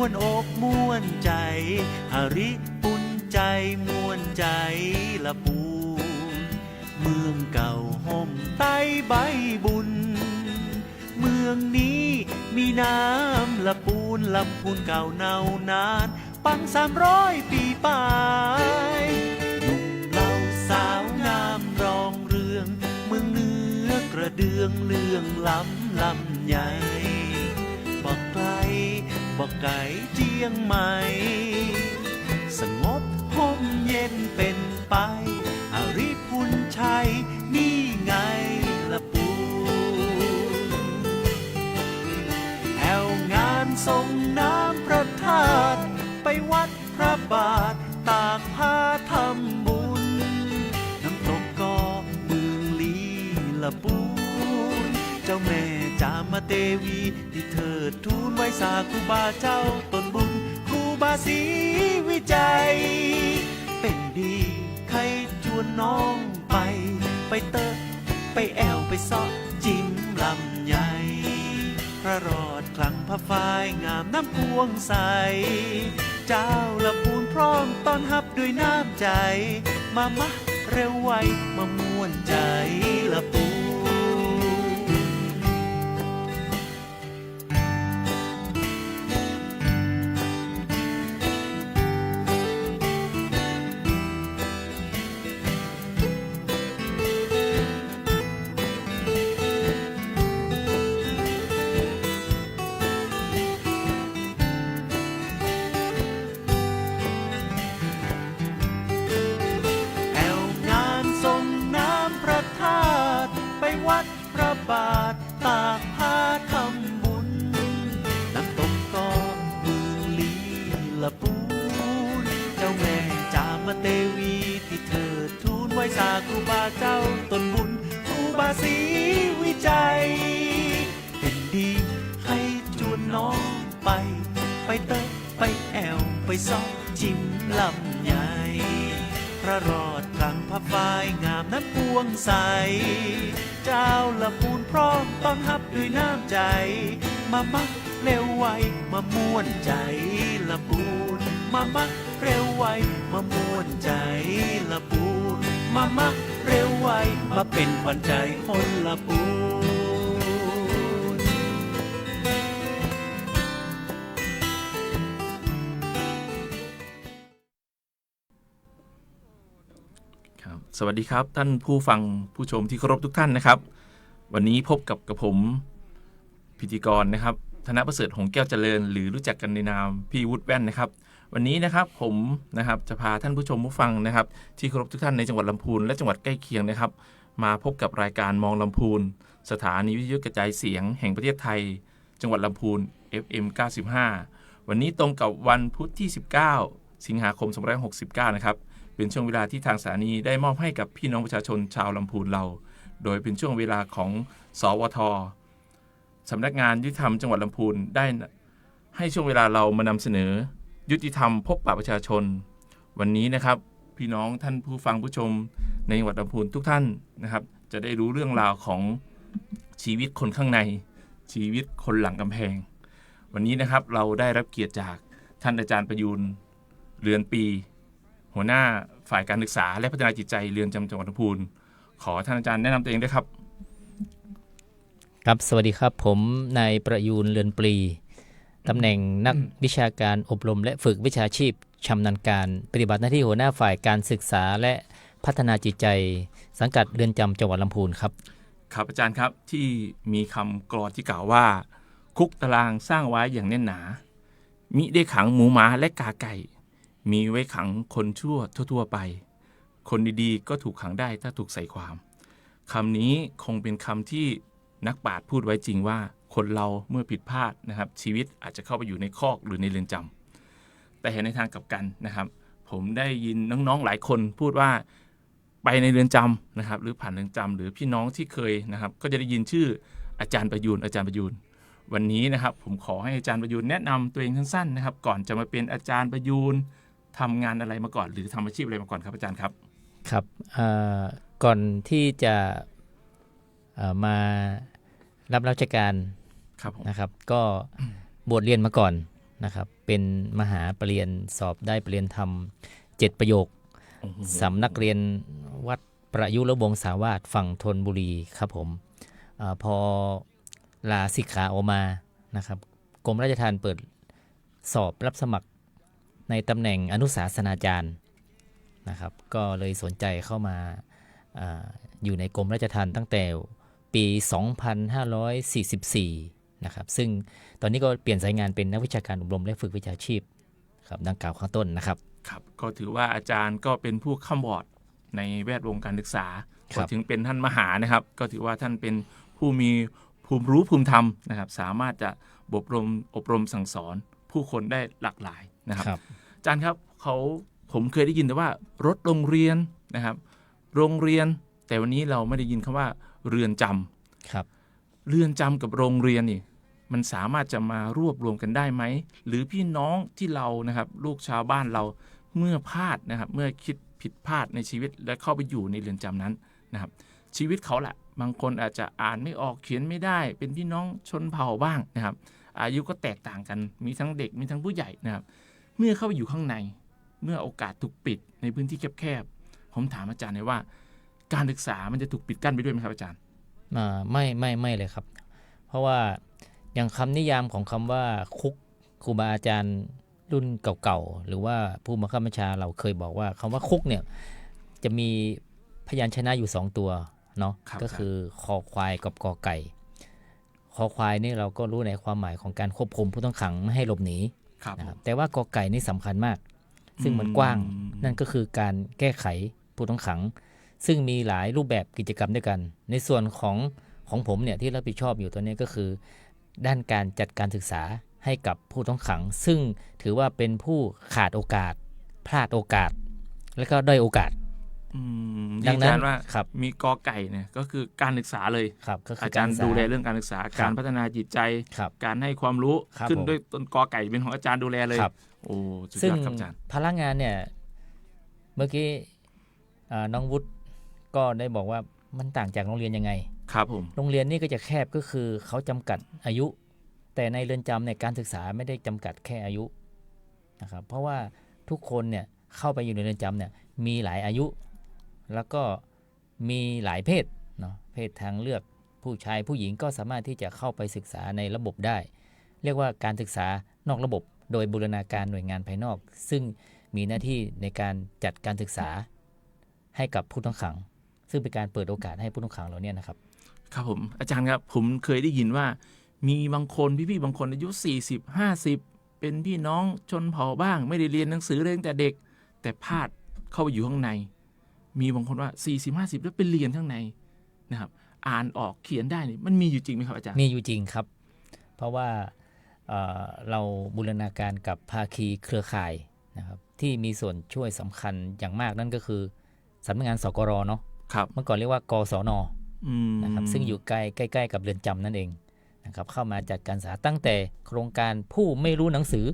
วนอกม่วนใจหาริปุ่นใจม่วนใจละปูเมืองเก่าห่มใต้ใบบุญเมืองนี้มีน้ำละปูนลำพูนเก่าเน่านานปัง300 ปีป่ายหนุ่มเหล่าสาวงามรองเรืองเมืองเนื้อกระเดืองเลื่องล้ำลำใหญ่บอกไกลบอกไกลเจียงใหม่สงบห่มเย็นเป็นไปอาริพุนชัยนี่ไงละปูแอวงานทรงน้ำพระธาตุไปวัดพระบาทตากผ้าทำบุญน้ำตกก็เมืองลีละปูเจ้าแม่จามเทวีที่เถิดทูลไว้สาครูบาเจ้าตนบุญครูบาศรีวิจัยเป็นดีใครชวนน้องไปเติบไปแอวไปซอกจิ้มลำใหญ่พระรอดคลังพระฝ้ายงามน้ำพวงใสเจ้าละปูนพร้อมต้อนรับด้วยน้ำใจมเร็วไวมาม่วนใจละปูวัดพระบาทตากผ้าทำบุญน้ำตกก็เมืองลีละปูนเจ้าแม่จามเทวีที่เถิดทูลไว้สาครูบาเจ้าตนบุญครูบาศรีวิจัยเป็นดีให้ชวนน้องไปเติบไปแอวไปซอกจิ้มลำใหญ่พระรอดคลังพระฝ้ายงามน้ำพวงใสเจ้าละปูนพร้อมต้อนรับด้วยน้ำใจมาเร็วไวมาม่วนใจละปูนมาเร็วไวมาม่วนใจละปูนมาเร็วไวมาเป็นขวัญใจคนละปูนสวัสดีครับท่านผู้ฟังผู้ชมที่เคารพทุกท่านนะครับวันนี้พบกับผมพิธีกรนะครับธนประเสริฐหงส์แก้วเจริญหรือรู้จักกันในนามพี่วุฒิแว่นนะครับวันนี้นะครับผมนะครับจะพาท่านผู้ชมผู้ฟังนะครับที่เคารพทุกท่านในจังหวัดลำพูนและจังหวัดใกล้เคียงนะครับมาพบกับรายการมองลำพูนสถานีวิทยุกระจายเสียงแห่งประเทศไทยจังหวัดลำพูน FM 95วันนี้ตรงกับวันพุธที่19สิงหาคม2569นะครับเป็นช่วงเวลาที่ทางสถานีได้มอบให้กับพี่น้องประชาชนชาวลำพูนเราโดยเป็นช่วงเวลาของสวท.สำนักงานยุติธรรมจังหวัดลำพูนได้ให้ช่วงเวลาเรามานำเสนอยุติธรรมพบปะประชาชนวันนี้นะครับพี่น้องท่านผู้ฟังผู้ชมในจังหวัดลำพูนทุกท่านนะครับจะได้รู้เรื่องราวของชีวิตคนข้างในชีวิตคนหลังกำแพงวันนี้นะครับเราได้รับเกียรติจากท่านอาจารย์ประยูรเรือนปีหัวหน้าฝ่ายการศึกษาและพัฒนาจิตใจเรือนจำจังหวัดลำพูนขอท่านอาจารย์แนะนำตัวเองด้วยครับครับสวัสดีครับผมนายประยูรเรือนปลีตำแหน่งนักวิชาการอบรมและฝึกวิชาชีพชำนาญการปฏิบัติหน้าที่หัวหน้าฝ่ายการศึกษาและพัฒนาจิตใจสังกัดเรือนจำจังหวัดลำพูนครับครับอาจารย์ครับที่มีคำกลอนที่กล่าวว่าคุกตารางสร้างไว้อย่างแน่นหนามิได้ขังหมูหมาและกาไก่มีไว้ขังคนชั่วทั่วไปคนดีๆก็ถูกขังได้ถ้าถูกใส่ความคำนี้คงเป็นคำที่นักปราชญ์พูดไว้จริงว่าคนเราเมื่อผิดพลาดนะครับชีวิตอาจจะเข้าไปอยู่ในคอกหรือในเรือนจำแต่เห็นในทางกลับกันนะครับผมได้ยินน้องๆหลายคนพูดว่าไปในเรือนจำนะครับหรือผ่านเรือนจำหรือพี่น้องที่เคยนะครับก็จะได้ยินชื่ออาจารย์ประยูรวันนี้นะครับผมขอให้อาจารย์ประยูรแนะนำตัวเองสั้นๆนะครับก่อนจะมาเป็นอาจารย์ประยูรทำงานอะไรมาก่อนหรือทำอาชีพอะไรมาก่อนครับอาจารย์ครับครับก่อนที่จะมารับราชการนะครับก็บวชเรียนมาก่อน นะครับเป็นมหาปรริญญาสอบได้ปรริญญาธรรม7 ประโยค โอ้โห สำนักเรียนวัดประยุรวงศาวาสฝั่งธนบุรีครับผมพอลาสิกขาออกมานะครับกรมราชทัณฑ์เปิดสอบรับสมัครในตำแหน่งอนุศาสนาจารย์นะครับก็เลยสนใจเข้ามาอยู่ในกรมราชทัณฑ์ตั้งแต่ปี 2544 นะครับซึ่งตอนนี้ก็เปลี่ยนสายงานเป็นนักวิชาการอบรมและฝึกวิชาชีพครับดังกล่าวข้างต้นนะครับ ครับก็ถือว่าอาจารย์ก็เป็นผู้ค้ำบอร์ดในแวดวงการศึกษา ค ก็ รับ ถึงเป็นท่านมหานะครับ ก็ถือว่าท่านเป็นผู้มีภูมิรู้ภูมิธรรมนะครับ สามารถจะอบรมสั่งสอนผู้คนได้หลากหลายนะครับ ครับ อาจารย์ครับผมเคยได้ยินแต่ว่ารถโรงเรียนนะครับ โรงเรียนแต่วันนี้เราไม่ได้ยินคำว่าเรือนจำ ครับ เรือนจำกับโรงเรียนนี่มันสามารถจะมารวบรวมกันได้ไหมหรือพี่น้องที่เรานะครับลูกชาวบ้านเราเมื่อพลาดนะครับเมื่อคิดผิดพลาดในชีวิตและเข้าไปอยู่ในเรือนจำนั้นนะครับชีวิตเขาแหละบางคนอาจจะอ่านไม่ออกเขียนไม่ได้เป็นพี่น้องชนเผ่าบ้างนะครับอายุก็แตกต่างกันมีทั้งเด็กมีทั้งผู้ใหญ่นะครับเมื่อเข้าไปอยู่ข้างในเมื่อโอกาสถูกปิดในพื้นที่แคบๆผมถามอาจารย์เลยว่าการศึกษามันจะถูกปิดกั้นไปด้วยไหมครับอาจารย์ ไม่เลยครับ เพราะว่าอย่างคำนิยามของคำว่าคุกครูบาอาจารย์รุ่นเก่าๆหรือว่าผู้บังคับบัญชาเราเคยบอกว่าคำว่าคุกเนี่ยจะมีพยัญชนะอยู่2ตัวเนาะ ครับ ก็คือคอควายกับกอไก่คอควายนี่เราก็รู้ในความหมายของการควบคุมผู้ต้องขังไม่ให้หลบหนี ครับ นะครับแต่ว่ากอไก่นี่สำคัญมาก ซึ่งมันกว้างนั่นก็คือการแก้ไขผู้ต้องขัง ซึ่งมีหลายรูปแบบกิจกรรมด้วยกัน ในส่วนของผมเนี่ยที่รับผิดชอบอยู่ตัวนี้ก็คือ ด้านการจัดการศึกษาให้กับผู้ต้องขัง ซึ่งถือว่าเป็นผู้ขาดโอกาส พลาดโอกาส และก็ด้อยโอกาส ดังนั้นว่า ครับ มีกอไก่เนี่ยก็คือการศึกษาเลย ครับก็คื อา อ จารย์ ศึกษ ดูแลเรื่องการศึกษา ครับ การพัฒนาจิตใจ ครับ การให้ความรู้ ครับ ขึ้น ผม ด้วยต้นกอไก่เป็นของอาจารย์ดูแลเลย ครับ โอ้สุด ซึ่ ย ง อดครับอาจารย์ พลังงานเนี่ยเมื่อกี้น้องวุฒิก็ได้บอกว่ามันต่างจากโรงเรียนยังไง ครับผม โรงเรียนนี่ก็จะแคบก็คือเขาจำกัดอายุ แต่ในเรือนจำเนี่ยการศึกษาไม่ได้จำกัดแค่อายุนะครับเพราะว่าทุกคนเนี่ยเข้าไปอยู่ในเรือนจำเนี่ยมีหลายอายุ แล้วก็มีหลายเพศเนาะเพศทางเลือกผู้ชายผู้หญิงก็สามารถที่จะเข้าไปศึกษาในระบบได้ เรียกว่าการศึกษานอกระบบโดยบูรณาการหน่วยงานภายนอก ซึ่งมีหน้าที่ในการจัดการศึกษาให้กับผู้ต้องขัง ซึ่งเป็นการเปิดโอกาสให้ผู้ต้องขังเหล่านี้นะครับ ครับผมอาจารย์ครับผมเคยได้ยินว่ามีบางคนพี่ๆบางคนอายุ40-50เป็นพี่น้องชนเผ่าบ้าง ไม่ได้เรียนหนังสือเลยตั้งแต่เด็ก แต่พลาดเข้าไปอยู่ข้างใน มีบางคนว่า40-50แล้วไปเรียนข้างในนะครับอ่านออกเขียนได้นี่มันมีอยู่จริงไหมครับอาจารย์ มีอยู่จริงครับ เพราะว่าเราบูรณาการกับภาคีเครือข่ายนะครับที่มีส่วนช่วยสำคัญอย่างมากนั่นก็คือสำนักงานสกรเนาะ ครับ เมื่อก่อนเรียกว่ากศน ม นะครับซึ่งอยู่ใกล้ๆกับเรือนจำนั่นเองนะครับเข้ามาจัดการศึกษาตั้งแต่โครงการผู้ไม่รู้หนังสือ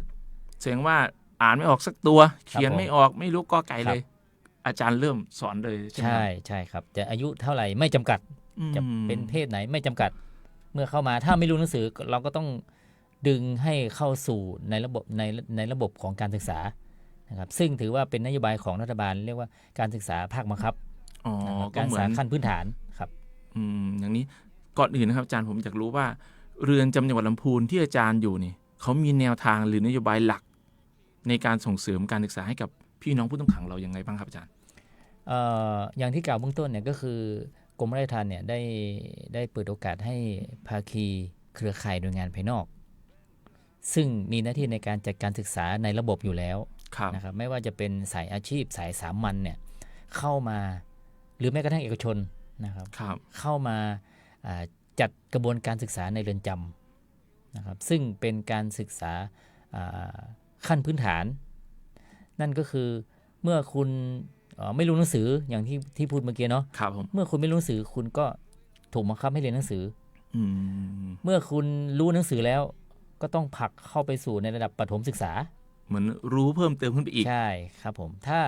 แสดงว่าอ่านไม่ออกสักตัว เขียน ผม ไม่ออกไม่รู้กอไก่ ครั เล บ ย อาจารย์เริ่มสอนเลยใช่ไหม ใช่ครับจะอายุเท่าไหร่ไม่จำกัด อืม จะเป็นเพศไหนไม่จำกัด เมื่อเข้ามาถ้าไม่รู้หนังสือเราก็ต้องดึงให้เข้าสู่ในระบบของการศึกษานะครับซึ่งถือว่าเป็นนโยบายของรัฐบาลเรียกว่าการศึกษาภาคบังคับ อ๋อ นะครับ ก็ การ เห ศึ มื ก อ ษาน ขั้นพื้นฐานครับ อย่างนี้ก่อนอื่นนะครับอาจารย์ผมอยากรู้ว่าเรือนจำจังหวัดลำพูนที่อาจารย์อยู่นี่เขามีแนวทางหรือนโยบายหลัก ในการส่งเสริมการศึกษาให้กับพี่น้องผู้ต้องขังเรายังไงบ้างครับอาจารย์ อย่างที่กล่าวเบื้องต้นเนี่ยก็คือกรมราชทัณฑ์เนี่ยได้เปิดโอกาสให้ภาคีเครือข่ายหน่วยงานภายนอก ซึ่งมีหน้าที่ในการจัดการศึกษาในระบบอยู่แล้ว ครับ นะครับไม่ว่าจะเป็นสายอาชีพสายสามัญเนี่ยเข้ามาหรือแม้กระทั่งเอกชนนะครับ ครับ เข้ามาจัดกระบวนการศึกษาในเรือนจำนะครับซึ่งเป็นการศึกษาขั้นพื้นฐาน นั่นก็คือเมื่อคุณไม่รู้หนังสืออย่างที่พูดเมื่อกี้เนาะ ครับผม เมื่อคุณไม่รู้หนังสือคุณก็ถูกบังคับให้เรียนหนังสือ อืม เมื่อคุณรู้หนังสือแล้วก็ต้องผลักเข้าไปสู่ในระดับประถมศึกษา เหมือนรู้เพิ่มเติมขึ้นไปอีก ใช่ครับผมถ้า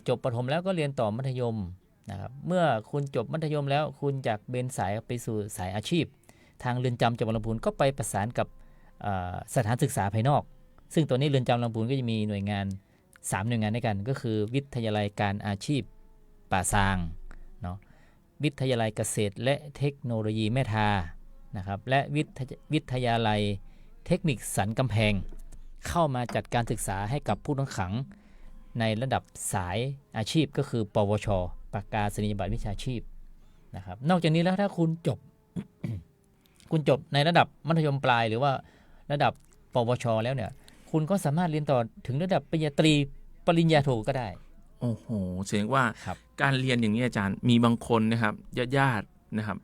จบประถมแล้วก็เรียนต่อมัธยมนะครับเมื่อคุณจบมัธยมแล้วคุณจากเบนสายไปสู่สายอาชีพ ทางเรือนจำจังหวัดลำพูนก็ไปประสานกับสถานศึกษาภายนอก ซึ่งตัวนี้เรือนจำลำพูนก็จะมีหน่วยงาน3หน่วยงานด้วยกันก็คือวิทยาลัยการอาชีพป่าซางเนาะวิทยาลัยเกษตรและเทคโนโลยีแม่ทานะครับและวิทยาลัยเทคนิคสันกำแพงเข้ามาจัดการศึกษาให้กับผู้ต้องขังในระดับสายอาชีพก็คือปวชประกาศนียบัตรวิชาชีพนะครับนอกจากนี้แล้วถ้าคุณจบ คุณจบในระดับมัธยมปลายหรือว่าระดับปวชแล้วเนี่ยคุณก็สามารถเรียนต่อถึงระดับปริญญาตรีปริญญาโทก็ได้โอ้โหแสดงว่า ครับ การเรียนอย่างนี้อาจารย์มีบางคนนะครับญาตินะครับ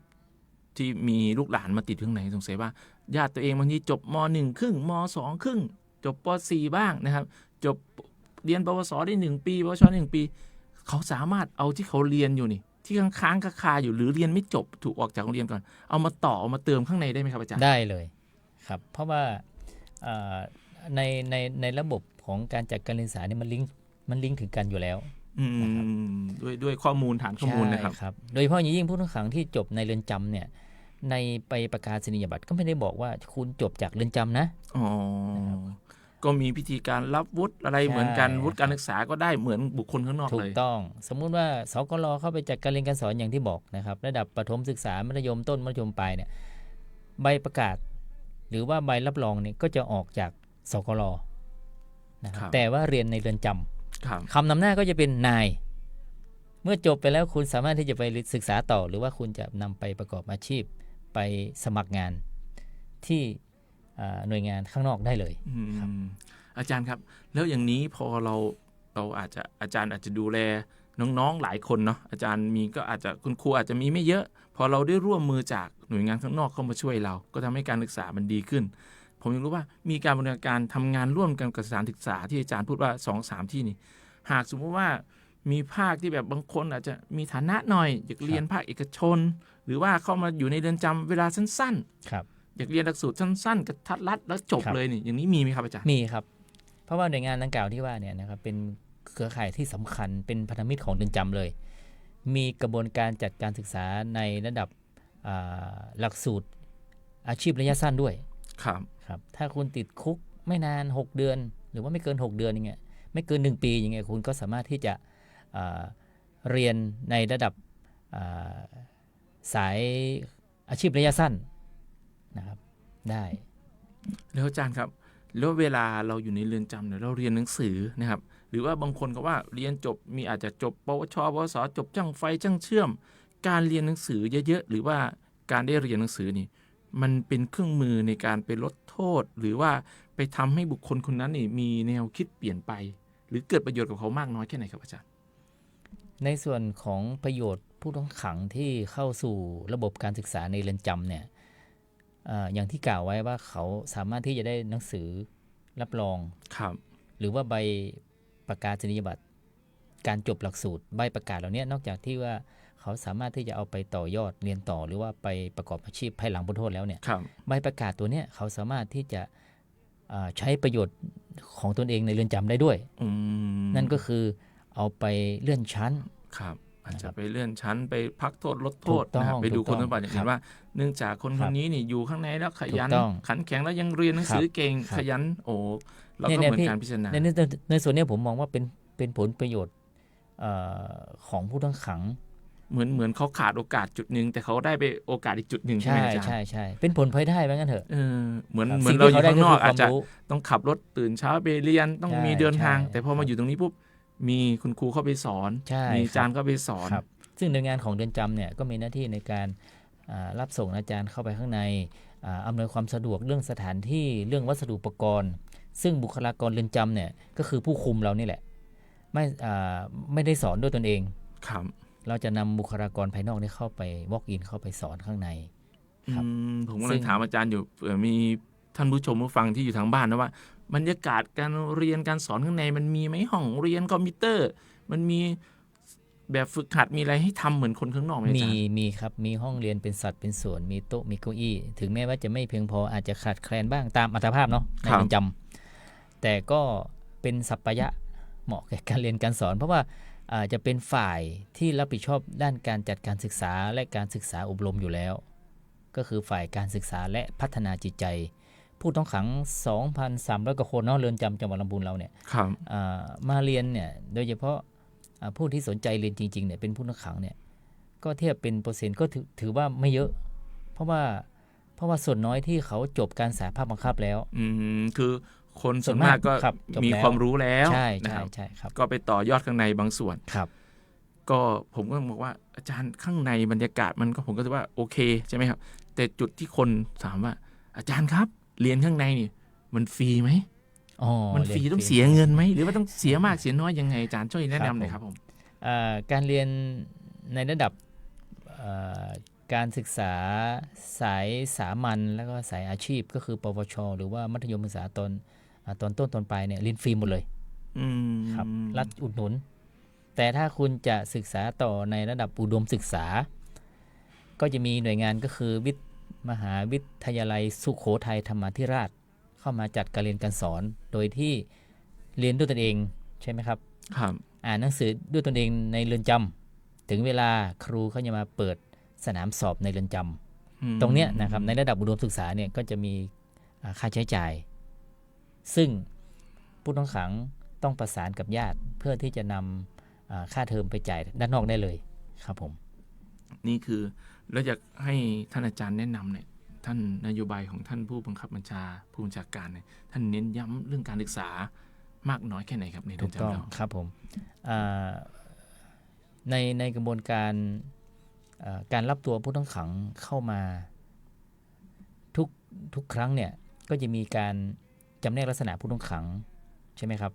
ที่มีลูกหลานมาติดข้างในสงสัยว่าญาติตัวเองบางทีจบม.1 ครึ่งม.2 ครึ่งจบป.4 บ้างนะครับจบเรียนปวสได้1 ปีปวช1 ปีเขาสามารถเอาที่เขาเรียนอยู่นี่ที่ค้างคาอยู่หรือเรียนไม่จบถูกออกจากโรงเรียนก่อนเอามาต่อเอามาเติมข้างในได้ไหมครับอาจารย์ได้เลยครับเพราะว่าในระบบของการจัดการเรียนศึกษาเนี่ยมันลิงก์ถึงกันอยู่แล้วด้วยข้อมูลฐานข้อมูลนะครับโดยเฉพาะอย่างยิ่งผู้ต้องขังที่จบในเรือนจำเนี่ยในใบประกาศนียบัตรก็ไม่ได้บอกว่าคุณจบจากเรือนจำนะก็มีพิธีการรับวุฒิอะไรเหมือนกันวุฒิการศึกษาก็ได้เหมือนบุคคลข้างนอกเลยถูกต้องสมมุติว่าสกล.เข้าไปจัดการเรียนการสอนอย่างที่บอกนะครับระดับประถมศึกษามัธยมต้นมัธยมปลายเนี่ยใบประกาศหรือว่าใบรับรองเนี่ยก็จะออกจากสกล.นะครับแต่ว่าเรียนในเรือนจำคำนำหน้าก็จะเป็นนายเมื่อจบไปแล้วคุณสามารถที่จะไปศึกษาต่อหรือว่าคุณจะนำไปประกอบอาชีพไปสมัครงานที่หน่วยงานข้างนอกได้เลยอาจารย์ครับแล้วอย่างนี้พอเราอาจารย์อาจจะดูแลน้องๆหลายคนเนาะอาจารย์มีก็อาจจะคุณครูอาจจะมีไม่เยอะพอเราได้ร่วมมือจากหน่วยงานข้างนอกเข้ามาช่วยเราก็ทำให้การศึกษามันดีขึ้นผมอยากรู้ว่ามีการบริการทำงานร่วมกันกับสถานศึกษาที่อาจารย์พูดว่า 2-3 ที่นี่หากสมมติว่ามีภาคที่แบบบางคนอาจจะมีฐานะหน่อยอยากเรียนภาคเอกชนหรือว่าเข้ามาอยู่ในเรือนจำเวลาสั้นๆอยากเรียนหลักสูตรสั้นๆกระทัดรัดแล้วจบเลยนี่อย่างนี้มีไหมครับอาจารย์มีครับเพราะว่าหน่วยงานดังกล่าวที่ว่าเนี่ยนะครับเป็นเครือข่ายที่สำคัญเป็นพันธมิตรของเรือนจำเลยมีกระบวนการจัดการศึกษาในระดับหลักสูตรอาชีพระยะสั้นด้วยครับถ้าคุณติดคุกไม่นาน6เดือนหรือว่าไม่เกิน6เดือนอย่างเงี้ยไม่เกิน1ปีอย่างเงี้ยคุณก็สามารถที่จะเรียนในระดับสายอาชีพระยะสั้นนะครับได้แล้วอาจารย์ครับแล้วเวลาเราอยู่ในเรือนจำเนี่ยเราเรียนหนังสือนะครับหรือว่าบางคนก็ว่าเรียนจบมีอาจจะจบปวชปวสจบช่างไฟช่างเชื่อมการเรียนหนังสือเยอะๆหรือว่าการได้เรียนหนังสือนี่มันเป็นเครื่องมือในการไปลดโทษหรือว่าไปทำให้บุคคลคนนั้นนี่มีแนวคิดเปลี่ยนไปหรือเกิดประโยชน์กับเขามากน้อยแค่ไหนครับอาจารย์ในส่วนของประโยชน์ผู้ต้องขังที่เข้าสู่ระบบการศึกษาในเรือนจำเนี่ยอย่างที่กล่าวไว้ว่าเขาสามารถที่จะได้หนังสือรับรองหรือว่าใบประกาศนียบัตรการจบหลักสูตรใบประกาศเหล่านี้นอกจากที่ว่าเขาสามารถที่จะเอาไปต่อยอดเรียนต่อหรือว่าไปประกอบอาชีพภายหลังพ้นโทษแล้วเนี่ยใบประกาศตัวนี้เขาสามารถที่จะใช้ประโยชน์ของตนเองในเรือนจำได้ด้วยนั่นก็คือเอาไปเลื่อนชั้นอาจจะไปเลื่อนชั้นไปพักโทษลดโทษไปดูคนต่างๆอย่างเช่นว่าเนื่องจากคนนี้นี่อยู่ข้างในแล้วขยันขันแข็งแล้วยังเรียนหนังสือเก่งขยันเราก็เหมือนการพิจารณาในส่วนนี้ผมมองว่าเป็นผลประโยชน์ของผู้ต้องขังเหมือนเขาขาดโอกาสจุดนึงแต่เขาได้ไปโอกาสอีกจุดนึงใช่ไหมอาจารย์ใช่เป็นผลพลอยได้เหมือนกันเถอะเหมือนเราอยู่ข้างนอกอาจจะต้องขับรถตื่นเช้าไปเรียนต้องมีเดินทางแต่พอมาอยู่ตรงนี้ปุ๊บมีคุณครูเข้าไปสอนมีอาจารย์เข้าไปสอนซึ่งหน่วยงานของเรือนจำเนี่ยก็มีหน้าที่ในการรับส่งอาจารย์เข้าไปข้างในอำนวยความสะดวกเรื่องสถานที่เรื่องวัสดุอุปกรณ์ซึ่งบุคลากรเรือนจำเนี่ยก็คือผู้คุมเรานี่แหละไม่ได้สอนด้วยตนเองเราจะนำบุคลากรภายนอกนี่เข้าไปวอล์กอินเข้าไปสอนข้างในผมกำลังถามอาจารย์อยู่มีท่านผู้ชมผู้ฟังที่อยู่ทางบ้านนะว่าบรรยากาศการเรียนการสอนข้างในมันมีไหมห้องเรียนคอมพิวเตอร์มันมีแบบฝึกหัดมีอะไรให้ทำเหมือนคนข้างนอกไหมอาจารย์มีครับมีห้องเรียนเป็นสัดเป็นส่วนมีโต๊ะมีเก้าอี้ถึงแม้ว่าจะไม่เพียงพออาจจะขาดแคลนบ้างตามอัตภาพเนาะในเรือนจำแต่ก็เป็นสัปปายะเหมาะแก่การเรียนการสอนเพราะว่าจะเป็นฝ่ายที่รับผิดชอบด้านการจัดการศึกษาและการศึกษาอบรมอยู่แล้วก็คือฝ่ายการศึกษาและพัฒนาจิตใจ ผู้ต้องขัง 2,300 กว่าคนเนาะเรือนจำจังหวัดลำพูนเราเนี่ย ครับ มาเรียนเนี่ยโดยเฉพาะผู้ที่สนใจเรียนจริงๆเนี่ยเป็นผู้ต้องขังเนี่ยก็เทียบเป็นเปอร์เซ็นต์ก็ถือว่าไม่เยอะเพราะว่าส่วนน้อยที่เขาจบการสาภาพบังคับแล้ว คือคนส่วนมากก็ ครับจบ มี แล้ว ความรู้แล้ว ใช่ นะครับ ใช่ครับ ก็ไปต่อยอดข้างในบางส่วน ครับ ก็ผมก็บอกว่าอาจารย์ข้างในบรรยากาศมันก็ผมก็ถือว่าโอเคใช่ไหมครับ แต่จุดที่คนถามว่าอาจารย์ครับเรียนข้างในนี่มันฟรีไหม มันฟรีต้องเสียเงินไหมหรือว่าต้องเสียมากเสียน้อยยังไงอาจารย์ช่วยแนะนำหน่อยครับผม การเรียนในระดับการศึกษาสายสามัญแล้วก็สายอาชีพก็คือปวชหรือว่ามัธยมศึกษาตอนต้นตอนปลายเนี่ยเรียนฟรีหมดเลยครับรัฐอุดหนุนแต่ถ้าคุณจะศึกษาต่อในระดับอุดมศึกษาก็จะมีหน่วยงานก็คือมหาวิทยาลัยสุโขทัยธรรมาธิราชเข้ามาจัดการเรียนการสอนโดยที่เรียนด้วยตนเองใช่ไหมครับครับอ่านหนังสือด้วยตนเองในเรือนจำถึงเวลาครูเขาจะมาเปิดสนามสอบในเรือนจำตรงเนี้ยนะครับในระดับอุดมศึกษาเนี่ยก็จะมีค่าใช้จ่ายซึ่งผู้ต้องขังต้องประสานกับญาติเพื่อที่จะนำค่าเทอมไปจ่ายด้านนอกได้เลยครับผมนี่คือแล้วอยากให้ท่านอาจารย์แนะนำเนี่ยท่านนโยบายของท่านผู้บังคับบัญชาผู้บัญชาการเนี่ยท่านเน้นย้ำเรื่องการศึกษามากน้อยแค่ไหนครับในเรือนจำเราครับผมในกระบวนการการรับตัวผู้ต้องขังเข้ามาทุกครั้งเนี่ยก็จะมีการจำแนกลักษณะผู้ต้องขังใช่ไหมครับ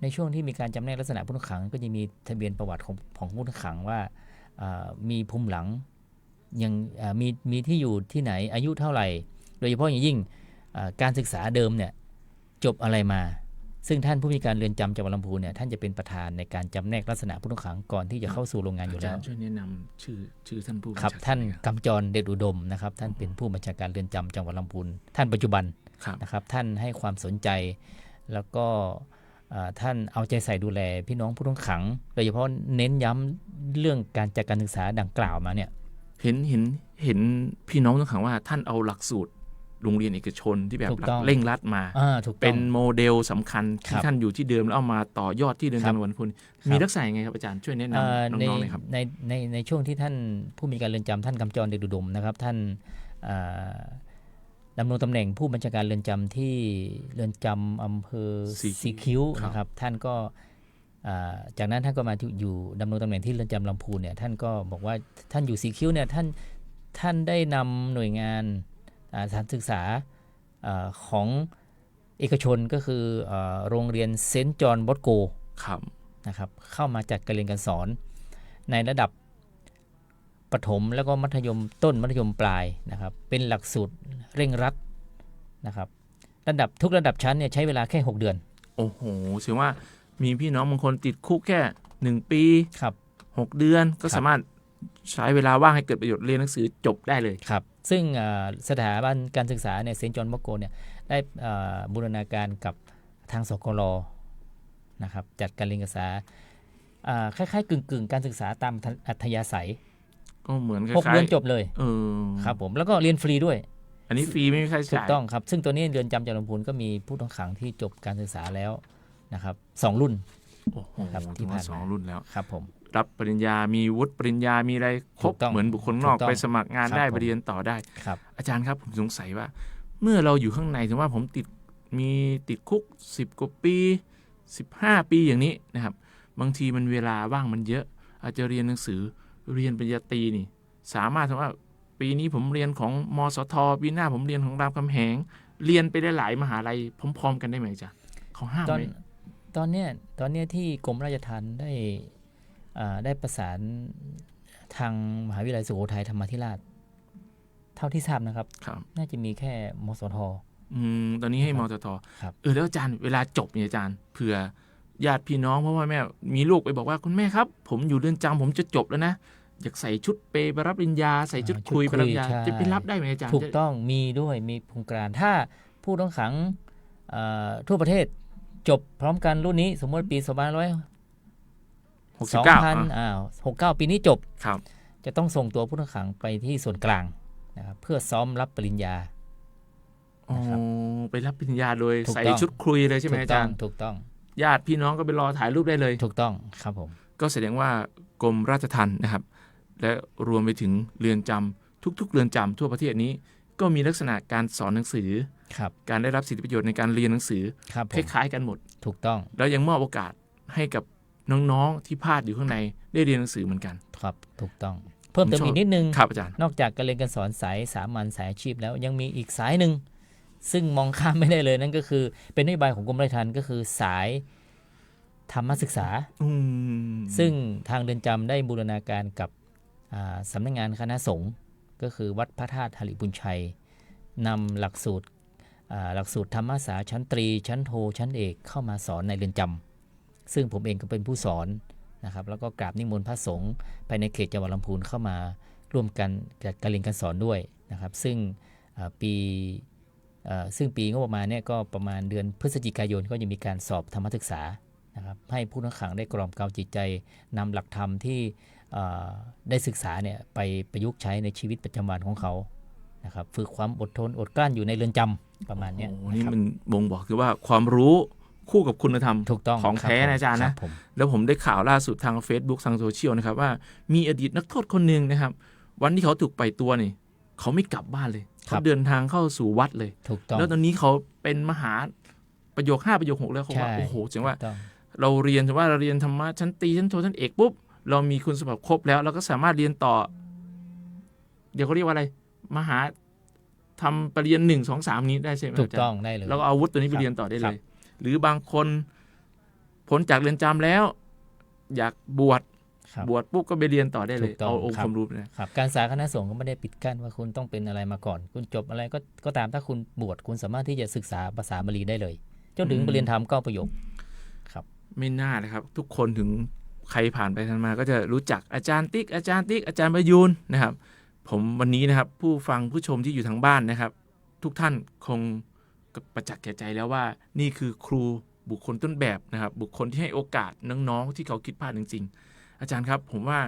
ในช่วงที่มีการจำแนกลักษณะผู้ต้องขังก็จะมีทะเบียนประวัติของผู้ต้องขังว่ามีภูมิหลังยังมีที่อยู่ที่ไหนอายุเท่าไหร่โดยเฉพาะอย่างยิ่งการศึกษาเดิมเนี่ยจบอะไรมาซึ่งท่านผู้มีการเรือนจำจังหวัดลำพูนเนี่ยท่านจะเป็นประธานในการจำแนกลักษณะผู้ต้องขังก่อนที่จะเข้าสู่โรงงานอยู่แล้วช่วยแนะนำชื่อท่านผู้ครับท่านกำจรเดชอุดมนะครับท่านเป็นผู้บัญชาการเรือนจำจังหวัดลำพูนท่านปัจจุบันนะครับท่านให้ความสนใจแล้วก็ท่านเอาใจใส่ดูแลพี่น้องผู้ต้องขังโดยเฉพาะเน้นย้ำเรื่องการจัดการศึกษาดังกล่าวมาเนี่ยเห็นพี่น้องผู้ต้องขังว่าท่านเอาหลักสูตรโรงเรียนเอกชนที่แบบเร่งรัดมาเป็นโมเดลสำคัญที่ท่านอยู่ที่เดิมแล้วเอามาต่อยอดที่เรือนจำจังหวัดลำพูนมีลักษณะยังไงครับอาจารย์ช่วยแนะนำน้องๆหน่อยครับในช่วงที่ท่านผู้มีการเรือนจำท่านกำจรเดชอุดมนะครับท่านดำรงตำแหน่งผู้บัญชาการเรือนจำที่เรือนจำอำเภอสีคิ้วนะครับท่านก็จากนั้นท่านก็มาอยู่ดำรงตำแหน่งที่เรือนจำลำพูนเนี่ยท่านก็บอกว่าท่านอยู่สีคิ้วเนี่ยท่านได้นำหน่วยงานสถานศึกษาของเอกชนก็คือโรงเรียนเซนต์จอห์นบอสโกนะครับเข้ามาจัดการเรียนการสอนในระดับประถมแล้วก็มัธยมต้นมัธยมปลายนะครับเป็นหลักสูตรเร่งรัดนะครับทุกระดับชั้นเนี่ยใช้เวลาแค่6 เดือนโอ้โหแสดงว่ามีพี่น้องบางคนติดคุกแค่1 ปีครับ6 เดือนก็สามารถใช้เวลาว่างให้เกิดประโยชน์เรียนหนังสือจบได้เลยครับซึ่งสถาบันการศึกษาเนี่ยเซนต์จอห์นบอสโกเนี่ยได้บูรณาการกับทางสกล.นะครับจัดการเรียนการศึกษาคล้ายๆกึ่งการศึกษาตามอัธยาศัยก็เหมือนคล้ายๆ6 เดือนจบเลยครับผมแล้วก็เรียนฟรีด้วยอันนี้ฟรีไม่มีค่าใช้จ่ายถูกต้องครับซึ่งตัวนี้เรือนจำจังหวัดลำพูนก็มีผู้ต้องขังที่จบการศึกษาแล้วนะครับ2 รุ่นครับที่ผ่านมา2 รุ่นแล้วครับผมรับปริญญามีวุฒิปริญญามีอะไรครบเหมือนบุคคลนอกไปสมัครงานได้ไปเรียนต่อได้อาจารย์ครับผมสงสัยว่าเมื่อเราอยู่ข้างในถึงว่าผมติดคุก10 กว่าปี15 ปีอย่างนี้นะครับบางทีมันเวลาว่างมันเยอะอาจจะเรียนหนังสือเรียนปริญญาตรีนี่สามารถทำว่าปีนี้ผมเรียนของมสท.ปีหน้าผมเรียนของรามคำแหงเรียนไปได้หลายมหาลัยพร้อมๆกันได้ไหมจ๊ะเขาห้ามไหมตอนเนี้ยที่กรมราชทัณฑ์ได้ประสานทางมหาวิทยาลัยสุโขทัยธรรมาธิราชเท่าที่ทราบนะครับน่าจะมีแค่มสท.ตอนนี้ให้มสท.แล้วอาจารย์เวลาจบเนี่ยอาจารย์เผื่อญาติพี่น้องเพราะว่าแม่มีลูกไปบอกว่าคุณแม่ครับผมอยู่เรือนจำผมจะจบแล้วนะอยากใส่ชุดเปไปรับปริญญาใส่ชุดคุยไปรับปริญญาจะไปรับได้ไหมอาจารย์ถูกต้องมีด้วยมีโครงการถ้าผู้ต้องขังทั่วประเทศจบพร้อมกันรุ่นนี้สมมติปี2069ปีนี้จบจะต้องส่งตัวผู้ต้องขังไปที่ส่วนกลางนะครับเพื่อซ้อมรับปริญญา อ๋อ นะครับ ไปรับปริญญาโดย ถูก ใส่ ต้อง ชุดคุยเลยใช่ไหมอาจารย์ ถูกต้อง ญาติพี่น้องก็ไปรอถ่ายรูปได้เลย ถูกต้องครับผม ก็แสดงว่ากรมราชทัณฑ์นะครับ และรวมไปถึงเรือนจำทุกๆเรือนจำทั่วประเทศนี้ก็มีลักษณะการสอนหนังสือ ครับ การได้รับสิทธิประโยชน์ในการเรียนหนังสือ ครับผ ค ม ล้ายๆกันหมด ถูกต้อง แล้วยังมอบโอกาสให้กับน้องๆที่พลาดอยู่ข้างในได้เรียนหนังสือเหมือนกัน ครับถูกต้อง เพิ่มเติมอีกนิดนึง ครับอาจารย์ นอกจากการเรียนการสอนสายสามัญสายอาชีพแล้วยังมีอีกสายหนึ่งซึ่งมองข้ามไม่ได้เลยนั่นก็คือเป็นนโยบายของกรมราชทัณฑ์ก็คือสายธรรมศึกษา ซึ่งทางเรือนจำได้บูรณาการกับสำนักงานคณะสงฆ์ก็คือวัดพระธาตุหริบุญชัยนำหลักสูตรธรรมศึกษาชั้นตรีชั้นโทชั้นเอกเข้ามาสอนในเรือนจำซึ่งผมเองก็เป็นผู้สอนนะครับแล้วก็กราบนิมนต์พระสงฆ์ไปในเขตจังหวัดลำพูนเข้ามาร่วมกันจัดการเรียนการสอนด้วยนะครับซึ่งปีงบประมาณเนี่ยก็ประมาณเดือนพฤศจิกายนก็จะมีการสอบธรรมศึกษานะครับให้ผู้ต้องขังได้กล่อมเกลาจิตใจนำหลักธรรมที่ได้ศึกษาเนี่ยไปประยุกต์ใช้ในชีวิตประจำวันของเขานะครับฝึกความอดทนอดกลั้นอยู่ในเรือนจำประมาณนี้ นี่มันบ่งบอกคือว่าความรู้คู่กับคุณธรรม ถูกต้อง ของแท้นะอาจารย์นะแล้วผมได้ข่าวล่าสุดทาง Facebook ทางโซเชียลนะครับว่ามีอดีตนักโทษคนหนึ่งนะครับวันที่เขาถูกปล่อยตัวนี่เขาไม่กลับบ้านเลยเขาเดินทางเข้าสู่วัดเลยแล้วตอนนี้เขาเป็นมหาประโยค5ประโยค6แล้วเขาว่าโอ้โหแสดงว่าเราเรียนธรรมะชั้นตรีชั้นโทชั้นเอกปุ๊บเรามีคุณสมบัติครบแล้วเราก็สามารถเรียนต่อเดี๋ยวเขาเรียกว่าอะไรมหาทำปริญญา1 2 3นี้ได้ใช่ไหม ถูกต้องได้เลยแล้วก็เอาอาวุธตัวนี้ไปเรียนต่อได้เลยหรือบางคนพ้นจากเรือนจำแล้วอยากบวชปุ๊บก็ไปเรียนต่อได้เลยเอาองค์ความรู้นะครับ การศึกษาคณะสงฆ์ก็ไม่ได้ปิดกั้นว่าคุณต้องเป็นอะไรมาก่อนคุณจบอะไรก็ตามถ้าคุณบวชคุณสามารถที่จะศึกษาภาษาบาลีได้เลยจนถึงปริญญาธรรม9 ประโยคครับไม่น่านะครับทุกคนถึงใครผ่านไปผ่านมาก็จะรู้จักอาจารย์ติ๊กอาจารย์ประยูนนะครับผมวันนี้นะครับผู้ฟังผู้ชมที่อยู่ทางบ้านนะครับทุกท่านคงประจักษ์แก่ใจแล้วว่านี่คือครูบุคคลต้นแบบนะครับบุคคลที่ให้โอกาสน้องๆที่เขาคิดพลาดจริงๆอาจารย์ครับผมว่า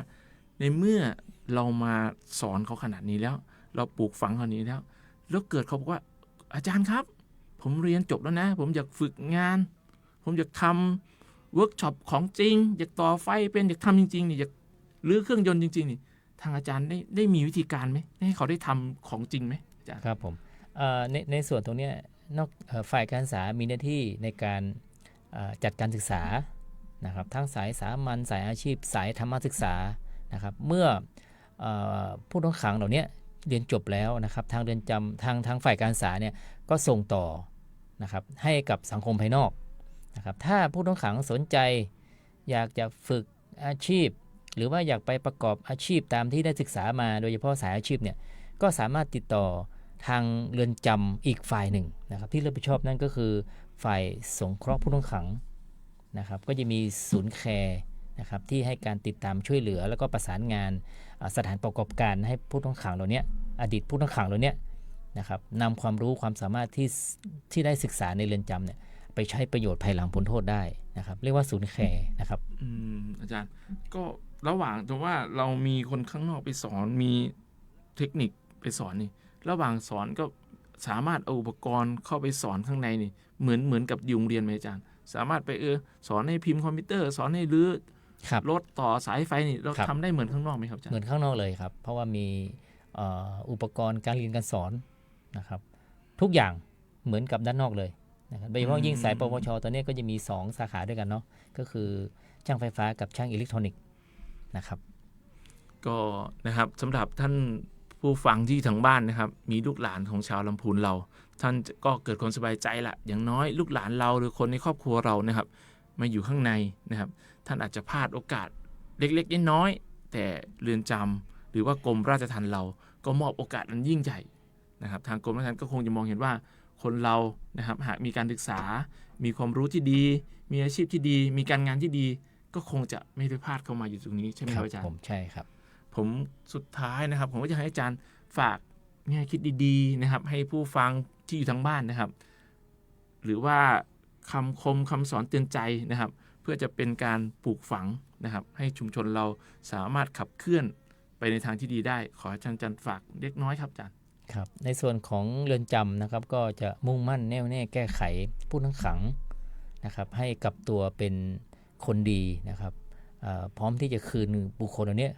ในเมื่อเรามาสอนเขาขนาดนี้แล้วเราปลูกฝังเขานี้แล้วเกิดเขาบอกว่าอาจารย์ครับผมเรียนจบแล้วนะผมอยากฝึกงานผมอยากทำเวิร์กช็อปของจริงอยากต่อไฟเป็นอยากทำจริงๆนี่อยากรื้อเครื่องยนต์จริงๆนี่ทางอาจารย์ได้มีวิธีการไหมให้เขาได้ทำของจริงไหมอาจารย์ครับผมในส่วนตรงนี้นอกฝ่ายการศึกษามีหน้าที่ในการจัดการศึกษานะครับทั้งสายสามัญสายอาชีพสายธรรมศึกษานะครับเมื่อผู้ต้องขังเหล่านี้เรียนจบแล้วนะครับทางเรือนจำทางฝ่ายการศึกษาเนี่ยก็ส่งต่อนะครับให้กับสังคมภายนอกนะครับถ้าผู้ต้องขังสนใจอยากจะฝึกอาชีพหรือว่าอยากไปประกอบอาชีพตามที่ได้ศึกษามาโดยเฉพาะสายอาชีพเนี่ยก็สามารถติดต่อทางเรือนจำอีกฝ่ายหนึ่งนะครับที่รับผิดชอบนั่นก็คือฝ่ายสงเคราะห์ผู้ต้องขังนะครับก็จะมีศูนย์แคร์นะครับที่ให้การติดตามช่วยเหลือแล้วก็ประสานงานสถานประกอบการให้ผู้ต้องขังเหล่านี้อดีตผู้ต้องขังเหล่านี้นะครับนำความรู้ความสามารถที่ได้ศึกษาในเรือนจำเนี่ยไปใช้ประโยชน์ภายหลังพ้นโทษได้นะครับเรียกว่าศูนย์แคร์นะครับอาจารย์ก็ระหว่างตรงว่าเรามีคนข้างนอกไปสอนมีเทคนิคไปสอนนี่ระหว่างสอนก็สามารถเอาอุปกรณ์เข้าไปสอนข้างในนี่เหมือนกับยุงเรียนไหมอาจารย์สามารถไปสอนให้พิมพ์คอมพิวเตอร์สอนให้รื้อรถต่อสายไฟนี่เราทำได้เหมือนข้างนอกไหมครับอาจารย์เหมือนข้างนอกเลยครับเพราะว่ามีอุปกรณ์การเรียนการสอนนะครับทุกอย่างเหมือนกับด้านนอกเลยนะครับโดยเฉพาะยิ่งสายปวชตอนนี้ก็จะมี2สาขาด้วยกันเนาะก็คือช่างไฟฟ้ากับช่างอิเล็กทรอนิกส์นะครับก็นะครับสำหรับท่านผู้ฟังที่ทางบ้านนะครับมีลูกหลานของชาวลำพูนเราท่านก็เกิดความสบายใจละอย่างน้อยลูกหลานเราหรือคนในครอบครัวเรานะครับมาอยู่ข้างในนะครับท่านอาจจะพลาดโอกาสเล็กๆน้อยๆแต่เรือนจำหรือว่ากรมราชทัณฑ์เราก็มอบโอกาสอันยิ่งใหญ่นะครับทางกรมราชทัณฑ์ก็คงจะมองเห็นว่าคนเรานะครับหากมีการศึกษามีความรู้ที่ดีมีอาชีพที่ดีมีการงานที่ดีก็คงจะไม่ได้พลาดเข้ามาอยู่ตรงนี้ใช่ไหมครับอาจารย์ผมใช่ครับผมสุดท้ายนะครับผมก็จะให้อาจารย์ฝากแง่คิดดีๆนะครับให้ผู้ฟังที่อยู่ทางบ้านนะครับหรือว่าคำคมคำสอนเตือนใจนะครับเพื่อจะเป็นการปลูกฝังนะครับให้ชุมชนเราสามารถขับเคลื่อนไปในทางที่ดีได้ขออาจารย์ฝากเล็กน้อยครับอาจารย์ ครับในส่วนของเรือนจำนะครับก็จะมุ่งมั่นแน่วแน่แก้ไขผู้ต้องขังนะครับให้กลับตัวเป็นคนดีนะครับพร้อมที่จะคืนบุคคลเหล่านี้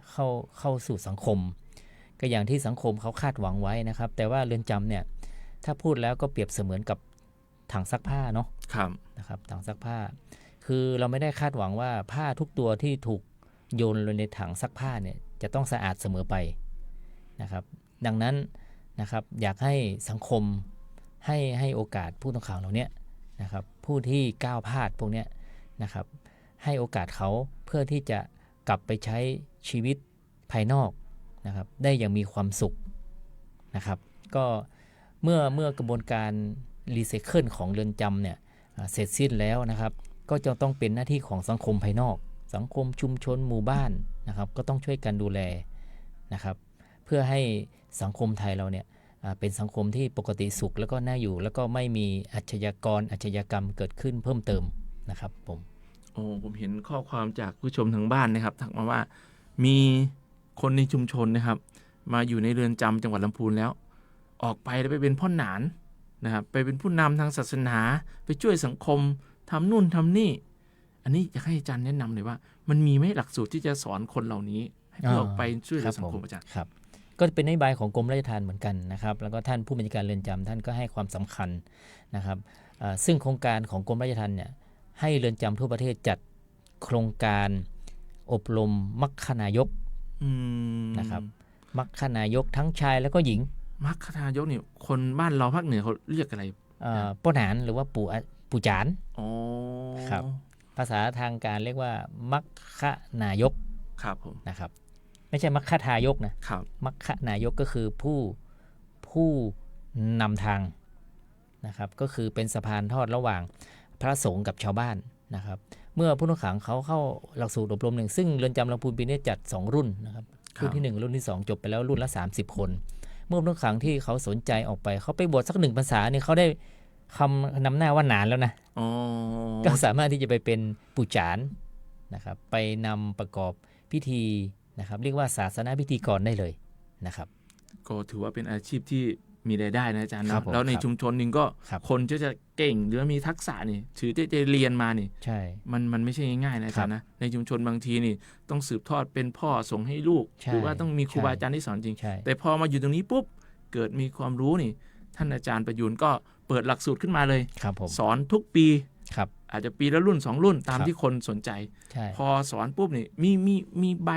เข้าสู่สังคมก็อย่างที่สังคมเขาคาดหวังไว้นะครับแต่ว่าเรือนจำเนี่ยถ้าพูดแล้วก็เปรียบเสมือนกับถังซักผ้าเนาะ ครับ นะครับถังซักผ้าคือเราไม่ได้คาดหวังว่าผ้าทุกตัวที่ถูกโยนลงในถังซักผ้าเนี่ยจะต้องสะอาดเสมอไปนะครับดังนั้นนะครับอยากให้สังคมให้โอกาสผู้ต้องขังเหล่านี้นะครับผู้ที่ก้าวพลาดพวกนี้นะครับให้โอกาสเขาเพื่อที่จะกลับไปใช้ชีวิตภายนอกนะครับได้อย่างมีความสุขนะครับก็เมื่อกระบวนการรีไซเคิลของเรือนจำเนี่ยเสร็จสิ้นแล้วนะครับก็จะต้องเป็นหน้าที่ของสังคมภายนอกสังคมชุมชนหมู่บ้านนะครับก็ต้องช่วยกันดูแลนะครับเพื่อให้สังคมไทยเราเนี่ยเป็นสังคมที่ปกติสุขแล้วก็น่าอยู่แล้วก็ไม่มีอาชญากรรมเกิดขึ้นเพิ่มเติมนะครับผมเห็นข้อความจากผู้ชมทางบ้านนะครับทักมาว่ามีคนในชุมชนนะครับมาอยู่ในเรือนจำจังหวัดลำพูนแล้วออกไปแล้วไปเป็นพ่อหนานนะครับไปเป็นผู้นำทางศาสนาไปช่วยสังคมทำนู่นทำนี่อันนี้อยากให้อาจารย์แนะนำเลยว่ามันมีไหมหลักสูตรที่จะสอนคนเหล่านี้ให้เพื่อออกไปช่วยเหลือสังคมอาจารย์ครับก็เป็นนโยบายของกรมราชทัณฑ์เหมือนกันนะครับแล้วก็ท่านผู้บัญชาการเรือนจำท่านก็ให้ความสำคัญนะครับซึ่งโครงการของกรมราชทัณฑ์เนี่ยให้เรือนจำทั่วประเทศจัดโครงการอบรมมัคคณายกนะครับมัคคณายกทั้งชายแล้วก็หญิงมัคคณายกนี่คนบ้านเราภาคเหนือเขาเรียกอะไรป้าหนานหรือว่าปู่จานครับภาษาทางการเรียกว่ามัคคนายกครับผมนะครับไม่ใช่มัคคทายกนะครับมัคคนายกก็คือผู้นำทางนะครับก็คือเป็นสะพานทอดระหว่างพระสงฆ์กับชาวบ้านนะครับเมื่อผู้ต้องขังเขาเข้าหลักสูตรอบรมหนึ่งซึ่งเรือนจำลำพูนปีนี้จัด2รุ่นนะครับรุ่นที่1รุ่นที่2จบไปแล้วรุ่นละ30คนเมื่อผู้ต้องขังที่เขาสนใจออกไปเขาไปบวชสัก1 พรรษาเนี่ยเขาได้คำนำหน้าว่านานแล้วนะก็สามารถที่จะไปเป็นปู่จานนะครับไปนำประกอบพิธีนะครับเรียกว่าศาสนาพิธีกรได้เลยนะครับก็ถือว่าเป็นอาชีพที่มีรายได้นะอาจารย์นะแล้วในชุมชนนึงก็คนจะเก่งหรือมีทักษะนี่ถือจะเรียนมานี่ใช่มันไม่ใช่ง่ายๆนะอาจารย์นะในชุมชนบางทีนี่ต้องสืบทอดเป็นพ่อส่งให้ลูกหรือว่าต้องมีครูบาอาจารย์ที่สอนจริงแต่พอมาอยู่ตรงนี้ปุ๊บเกิดมีความรู้นี่ท่านอาจารย์ประยูนก็เปิดหลักสูตรขึ้นมาเลยสอนทุกปีอาจจะปีละรุ่น2รุ่นตามที่คนสนใจพอสอนปุ๊บนี่มีใบ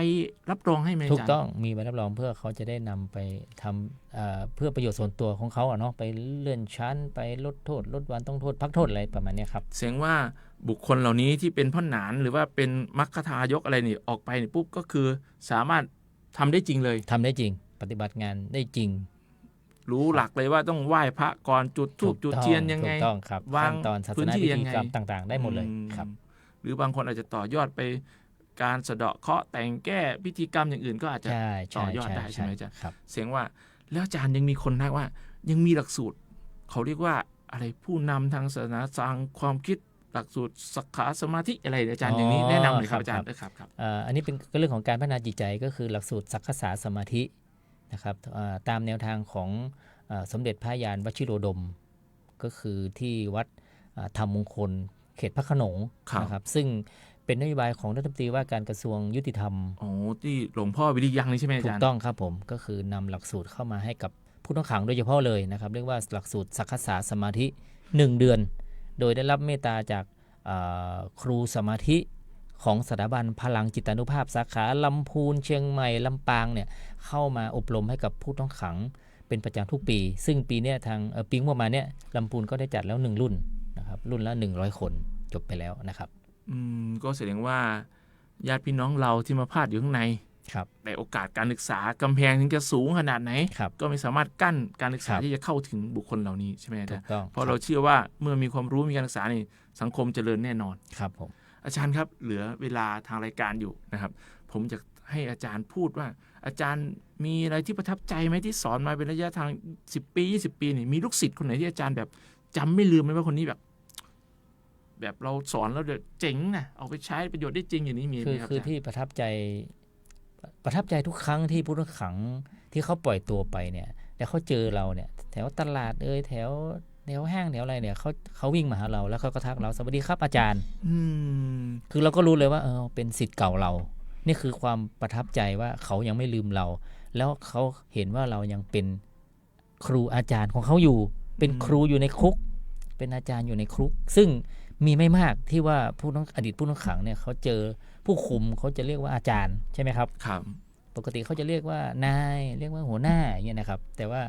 รับรองให้ไหมอาจารย์ถูกต้องมีใบรับรองเพื่อเขาจะได้นำไปทำเพื่อประโยชน์ส่วนตัวของเขาเนาะไปเลื่อนชั้นไปลดโทษลดวันต้องโทษพักโทษอะไรประมาณนี้ครับแสดงว่าบุคคลเหล่านี้ที่เป็นพ่อหนานหรือว่าเป็นมัคคทายกอะไรนี่ออกไปนี่ปุ๊บก็คือสามารถทำได้จริงเลยทำได้จริงปฏิบัติงานได้จริงรู้หลักเลยว่าต้องไหว้พระก่อนจุดธูปจุดเทียนยังไงวางตอนศาสนาพิธีกรรมต่างๆได้หมดเลยครับหรือบางคนอาจจะต่อยอดไปการสะเดาะเคราะห์แต่งแก้พิธีกรรมอย่างอื่นก็อาจจะต่อยอดได้ใช่ไหมจ๊ะเสียงว่าแล้วอาจารย์ยังมีคนทักว่ายังมีหลักสูตรเขาเรียกว่าอะไรผู้นำทางศาสนาสร้างความคิดหลักสูตรสักขาสมาธิอะไรอาจารย์อย่างนี้แนะนำหน่อยครับอาจารย์ครับอันนี้เป็นเรื่องของการพัฒนาจิตใจก็คือหลักสูตรสักขาสมาธินะครับตามแนวทางของสมเด็จพระยานวชิโรดมก็คือที่วัดธรรมมงคลเขตพระโขนงนะครับซึ่งเป็นนโยบายของรัฐมนตรีว่าการกระทรวงยุติธรรมที่หลวงพ่อวิริยังนี่ใช่ไหมอาจารย์ถูกต้องครับผมก็คือนำหลักสูตรเข้ามาให้กับผู้ต้องขังโดยเฉพาะเลยนะครับเรียกว่าหลักสูตรสักขาสมาธิ1 เดือนโดยได้รับเมตตาจากครูสมาธิของสถาบันพลังจิตานุภาพสาขาลำพูนเชียงใหม่ลำปางเนี่ยเข้ามาอบรมให้กับผู้ต้องขังเป็นประจำทุกปีซึ่งปีนี้ทางปีงบประมาณนี้ลำพูนก็ได้จัดแล้ว1รุ่นนะครับรุ่นละ100คนจบไปแล้วนะครับก็แสดงว่าญาติพี่น้องเราที่มาพาดอยู่ข้างในแต่โอกาสการศึกษากำแพงถึงจะสูงขนาดไหนก็ไม่สามารถกั้นการศึกษาที่จะเข้าถึงบุคคลเหล่านี้ใช่ไหมอาจารย์เพราะเราเชื่อว่าเมื่อมีความรู้มีการศึกษานี่สังคมเจริญแน่นอนครับผมอาจารย์ครับเหลือเวลาทางรายการอยู่นะครับผมจะให้อาจารย์พูดว่าอาจารย์มีอะไรที่ประทับใจไหมที่สอนมาเป็นระยะทาง10 ปี20 ปีนี่มีลูกศิษย์คนไหนที่อาจารย์แบบจำไม่ลืมไหมว่าคนนี้แบบเราสอนแล้วเจ๋งนะเอาไปใช้ประโยชน์ได้จริงอย่างนี้มีไหมครับคือที่ประทับใจทุกครั้งที่ผู้ต้องขังที่เขาปล่อยตัวไปเนี่ย แล้วเขาเจอเราเนี่ยแถวตลาดแถวห้างแถวอะไรเนี่ยเขาวิ่งมาหาเราแล้วเขาก็ทักเราสวัสดีครับอาจารย์คือเราก็รู้เลยว่าเป็นศิษย์เก่าเรานี่คือความประทับใจว่าเขายังไม่ลืมเราแล้วเขาเห็นว่าเรายังเป็นครูอาจารย์ของเขาอยู่เป็นครูอยู่ในคุกเป็นอาจารย์อยู่ในคุกซึ่งมีไม่มากที่ว่าอดีตผู้ต้องขังเนี่ยเขาเจอผู้คุมเขาจะเรียกว่าอาจารย์ใช่ไหมครับครับปกติเขาจะเรียกว่านายเรียกว่าหัวหน้าอย่างเงี้ยนะครับแต่ว่า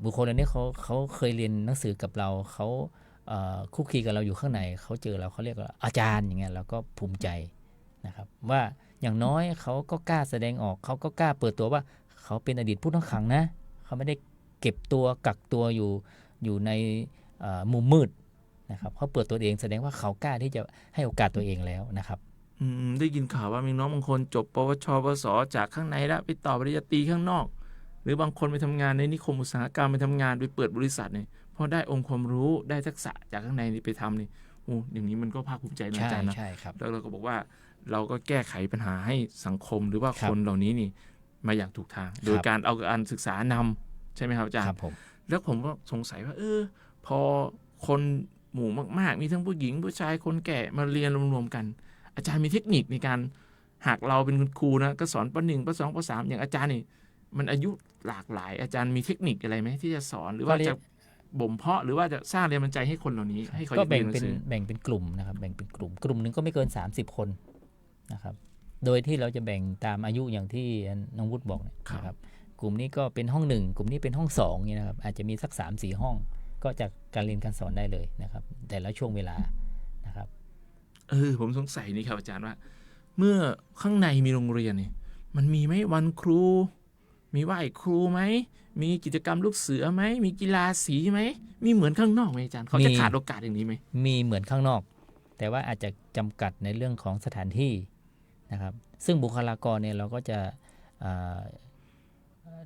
บุคคลเหล่านี้เขาเคยเรียนหนังสือกับเราเขาคุกคีกับเราอยู่ข้างในเขาเจอเราเขาเรียกว่าอาจารย์อย่างเงี้ยเราก็ภูมิใจนะครับว่าอย่างน้อยเขาก็กล้าแสดงออกเขาก็กล้าเปิดตัวว่าเขาเป็นอดีตผู้ต้องขังนะเขาไม่ได้เก็บตัวกักตัวอยู่ในมุมมืดนะครับเขาเปิดตัวเองแสดงว่าเขากล้าที่จะให้โอกาสตัวเองแล้วนะครับได้ยินข่าวว่ามีน้องบางคนจบปวชปวสจากข้างในแล้วไปต่อปริญญาตรีข้างนอกหรือบางคนไปทำงานในนิคมอุตสาหกรรมไปทำงานไปเปิดบริษัทเนี่ยพอได้องค์ความรู้ได้ทักษะจากข้างในนี่ไปทำนี่อย่างนี้มันก็ภาคภูมิใจนะอาจารย์นะแล้วเราก็บอกว่าเราก็แก้ไขปัญหาให้สังคมหรือว่าคนเหล่านี้นี่มาอย่างถูกทางโดยการเอาการศึกษานำใช่ไหมครับอาจารย์แล้วผมก็สงสัยว่าพอคนหมู่มากๆมีทั้งผู้หญิงผู้ชายคนแก่มาเรียนรวมๆกันอาจารย์มีเทคนิคในการหากเราเป็นครูนะก็สอนป.1 ป.2 ป.3 อย่างอาจารย์นี่มันอายุหลากหลายอาจารย์มีเทคนิคอะไรไหมที่จะสอนหรือว่าจะบ่มเพาะหรือว่าจะสร้างแรงบันดาลใจให้คนเหล่านี้ให้เขาก็แบ่งเป็นกลุ่มนะครับแบ่งเป็นกลุ่มนึงก็ไม่เกิน30คนนะครับโดยที่เราจะแบ่งตามอายุอย่างที่น้องวุฒิบอกนะครับกลุ่มนี้ก็เป็นห้อง1กลุ่มนี้เป็นห้อง2นี่นะครับอาจจะมีสัก 3-4 ห้องก็จากการเรียนการสอนได้เลยนะครับแต่ละช่วงเวลานะครับผมสงสัยนี่ครับอาจารย์ว่าเมื่อข้างในมีโรงเรียนนี่มันมีไหมวันครูมีไหว้ครูไหมมีกิจกรรมลูกเสือไหมมีกีฬาสีไหมมีเหมือนข้างนอกไหมอาจารย์เขาจะขาดโอกาสอย่างนี้ไหมมีเหมือนข้างนอกแต่ว่าอาจจะจำกัดในเรื่องของสถานที่นะครับซึ่งบุคลากรเนี่ยเราก็จะ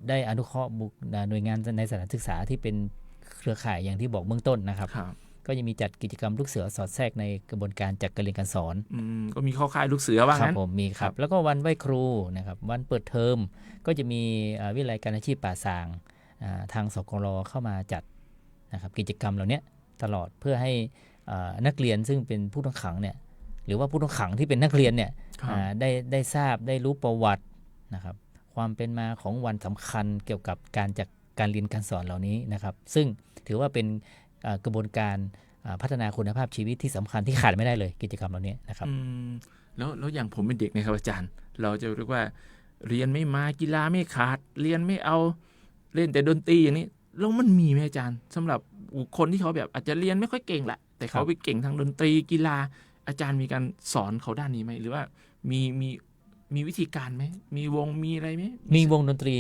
ได้อนุเคราะห์หน่วยงานในสถานศึกษาที่เป็นเครือข่ายอย่างที่บอกเบื้องต้นนะครับก็จะมีจัดกิจกรรมลูกเสือสอดแทรกในกระบวนการจัดการเรียนการสอนก็มีเข้าค่ายลูกเสือบ้างครับผมมีครับแล้วก็วันไหว้ครูนะครับวันเปิดเทอมก็จะมีวิทยาลัยการอาชีพป่าซางทางสกล.เข้ามาจัดนะครับกิจกรรมเหล่านี้ตลอดเพื่อให้นักเรียนซึ่งเป็นผู้ต้องขังเนี่ยหรือว่าผู้ต้องขังที่เป็นนักเรียนเนี่ยได้ทราบได้รู้ประวัตินะครับความเป็นมาของวันสำคัญเกี่ยวกับการจัดการเรียนการสอนเหล่านี้นะครับซึ่งถือว่าเป็นกระบวนการพัฒนาคุณภาพชีวิตที่สำคัญที่ขาดไม่ได้เลยกิจกรรมเหล่านี้นะครับแล้วอย่างผมเป็นเด็กนะครับอาจารย์เราจะเรียกว่าเรียนไม่มากีฬาไม่ขาดเรียนไม่เอาเล่นแต่ดนตรีอย่างนี้แล้วมันมีไหมอาจารย์สำหรับคนที่เขาแบบอาจจะเรียนไม่ค่อยเก่งแหละแต่เขาไปเก่งทางดนตรีกีฬาอาจารย์มีการสอนเขาด้านนี้ไหมหรือว่ามีวิธีการไหมมีวงมีอะไรไหมมีวงดนตรี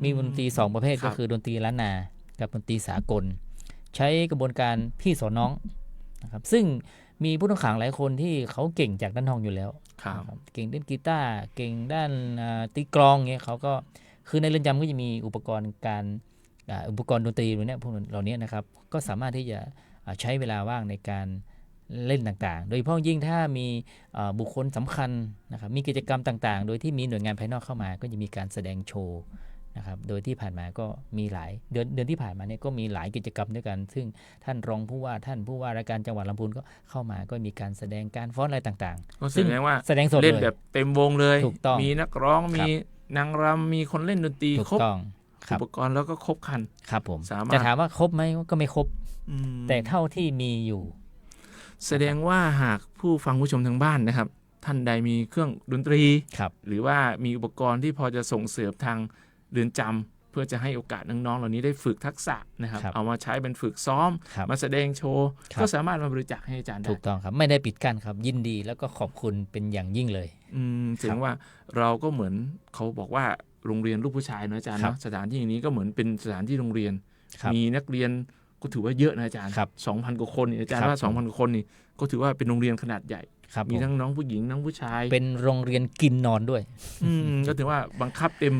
มีดนตรี2ประเภทก็คือดนตรีล้านนากับดนตรีสากลใช้กระบวนการพี่สอนน้องนะครับซึ่งมีผู้ต้องขังหลายคนที่เขาเก่งจากด้านห้องอยู่แล้วเก่งเล่นกีตาร์เก่งด้านตีกลองเงี้ยเขาก็คือในเรือนจำก็จะมีอุปกรณ์ดนตรีพวกเหล่านี้นะครับก็สามารถที่จะใช้เวลาว่างในการเล่นต่างๆโดยเฉพาะยิ่งถ้ามีบุคคลสำคัญนะครับมีกิจกรรมต่างๆโดยที่มีหน่วยงานภายนอกเข้ามาก็จะมีการแสดงโชว์นะครับโดยที่ผ่านมาก็มีหลายเดือนที่ผ่านมาเนี่ยก็มีหลายกิจกรรมด้วยกันซึ่งท่านรองผู้ว่าท่านผู้ว่าราชการจังหวัดลำพูนก็เข้ามาก็มีการแสดงการฟ้อนอะไรต่างๆก็แสดงว่าเล่นแบบเต็มวงเลยมีนักร้องมีนางรำมีคนเล่นดนตรีครบอุปกรณ์แล้วก็ครบครันครับผมจะถามว่าครบไหมก็ไม่ครบแต่เท่าที่มีอยู่แสดงว่าหากผู้ฟังผู้ชมทางบ้านนะครับท่านใดมีเครื่องดนตรีหรือว่ามีอุปกรณ์ที่พอจะส่งเสริมทางเรือนจำเพื่อจะให้โอกาสน้องๆเหล่านี้ได้ฝึกทักษะนะครับเอามาใช้เป็นฝึกซ้อมมาแสดงโชว์ก็สามารถมาบริจาคให้อาจารย์ได้ถูกต้องครับไม่ได้ปิดกั้นครับยินดีแล้วก็ขอบคุณเป็นอย่างยิ่งเลยถึงว่าเราก็เหมือนเขาบอกว่าโรงเรียนลูกผู้ชายนะอาจารย์เนาะสถานที่อย่างนี้ก็เหมือนเป็นสถานที่โรงเรียนมีนักเรียนก็ถือว่าเยอะนะอาจารย์ 2,000 กว่าคนอาจารย์ว่า 2,000 กว่าคนนี่ก็ถือว่าเป็นโรงเรียนขนาดใหญ่มีทั้งน้องผู้หญิงน้องผู้ชายเป็นโรงเรียนกินนอนด้วยก็ถือว่าบังคับเต็ม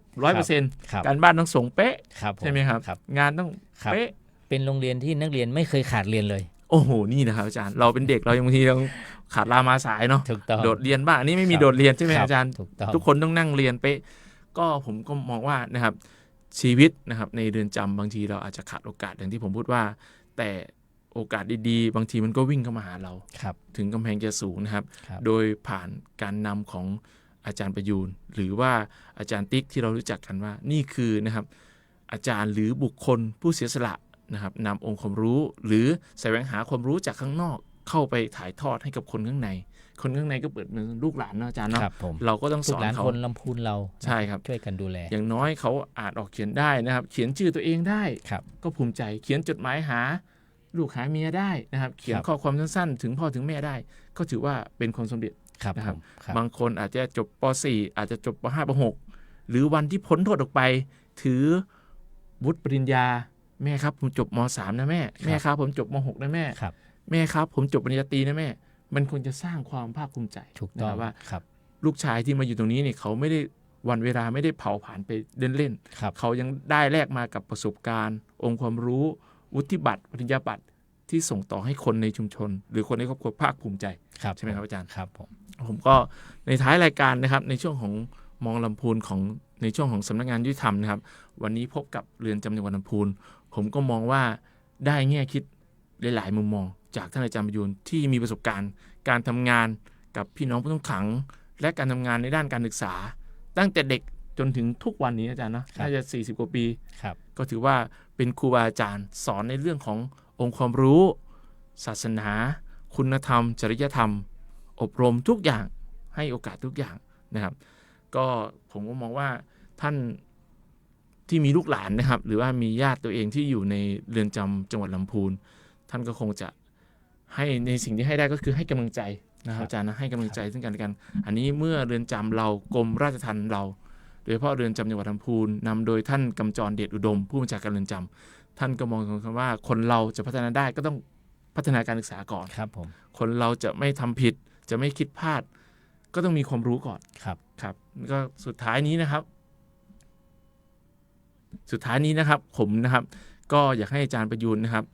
100%การบ้านต้องส่งเป๊ะใช่ไหมครับงานต้องเป๊ะเป็นโรงเรียนที่นักเรียนไม่เคยขาดเรียนเลยโอ้โหนี่นะครับอาจารย์เราเป็นเด็กเราบางทีเราขาดลามาสายเนาะโดดเรียนบ้างอันนี้ไม่มีโดดเรียนใช่ไหมอาจารย์ทุกคนต้องนั่งเรียนเป๊ะก็ผมก็มองว่านะครับ ชีวิตนะครับในเรือนจำบางทีเราอาจจะขาดโอกาสอย่างที่ผมพูดว่าแต่โอกาสดีๆบางทีมันก็วิ่งเข้ามาหาเรา ครับ ถึงกำแพงจะสูงนะครับ ครับ โดยผ่านการนำของอาจารย์ประยูนหรือว่าอาจารย์ติ๊กที่เรารู้จักกันว่านี่คือนะครับอาจารย์หรือบุคคลผู้เสียสละนะครับนำองค์ความรู้หรือแสวงหาความรู้จากข้างนอกเข้าไปถ่ายทอดให้กับคนข้างในคนข้างในก็เปิดเป็นลูกหลานเนาะอาจารย์เนาะ ครับผม เราก็ต้อง ลู ส ก อน หลาน เขา คนลำพูนเรา ใช่ครับ ช่วยกันดูแล อย่างน้อยเขาอ่านออกเขียนได้นะครับเขียนชื่อตัวเองได้ ครับ ก็ภูมิใจเขียนจดหมายหาลูกหาเมียได้นะครับเขียน ครับ ข้อความสั้นๆถึงพ่อถึงแม่ได้ ก็ถือว่าเป็นความสำเร็จ ครับ นะครับ ผมครับ บางคนอาจจะจบป .4 อาจจะจบป .5 ป .6 หรือวันที่พ้นโทษออกไป ถือวุฒิปริญญาแม่ครับผมจบม .3 นะแม่แม่ครับผมจบม .6 นะแม่ ครับ แม่ครับผมจบปริญญาตรีนะแม่มันควรจะสร้างความภาคภูมิใจ ถูกต้อง นะครับว่า ครับ ลูกชายที่มาอยู่ตรงนี้เนี่ยเขาไม่ได้วันเวลาไม่ได้เผาผ่านไปเล่น ครับ ๆเขายังได้แลกมากับประสบการณ์ องค์ความรู้วุฒิบัตรปริญญาบัตรที่ส่งต่อให้คนในชุมชน หรือคนในครอบครัวภาคภูมิใจ ครับ ใช่ไหมครับอาจารย์ ครับผม ผมก็ในท้ายรายการนะครับในช่วงของมองลำพูนของในช่วงของสำนักงานยุติธรรมนะครับวันนี้พบกับเรือนจำจังหวัดลำพูนผมก็มองว่าได้แง่คิดหลายๆมุมมองจากท่านอาจารย์ประยูนที่มีประสบการณ์การทำงานกับพี่น้องผู้ต้องขัง และการทำงานในด้านการศึกษา ตั้งแต่เด็กจนถึงทุกวันนี้อาจารย์นะน่าจะ40กว่าปี ครับ ก็ถือว่าเป็นครูบาอาจารย์สอนในเรื่องขององค์ความรู้ ศาสนา คุณธรรม จริยธรรม อบรมทุกอย่างให้โอกาสทุกอย่างนะครับ ก็ผมก็มองว่าท่านที่มีลูกหลานนะครับ หรือว่ามีญาติตัวเองที่อยู่ในเรือนจำจังหวัดลำพูนท่านก็คงจะให้ในสิ่งที่ให้ได้ก็คือให้กำลังใจนะครับอาจารย์นะให้กำลังใจซึ่งกันและกัน อันนี้เมื่อเรือนจำเรากรมราชทัณฑ์เรา โดยเฉพาะเรือนจำจังหวัดลำพูนนำโดยท่านกำจรเดชอุดม ผู้บัญชาการเรือนจำท่านก็มองคำว่าคนเราจะพัฒนาได้ก็ต้องพัฒนาการศึกษาก่อน ครับผม คนเราจะไม่ทำผิดจะไม่คิดพลาด ก็ต้องมีความรู้ก่อน ครับ ครับก็สุดท้ายนี้นะครับ ผมนะครับ ก็อยากให้อาจารย์ประยูนนะครับ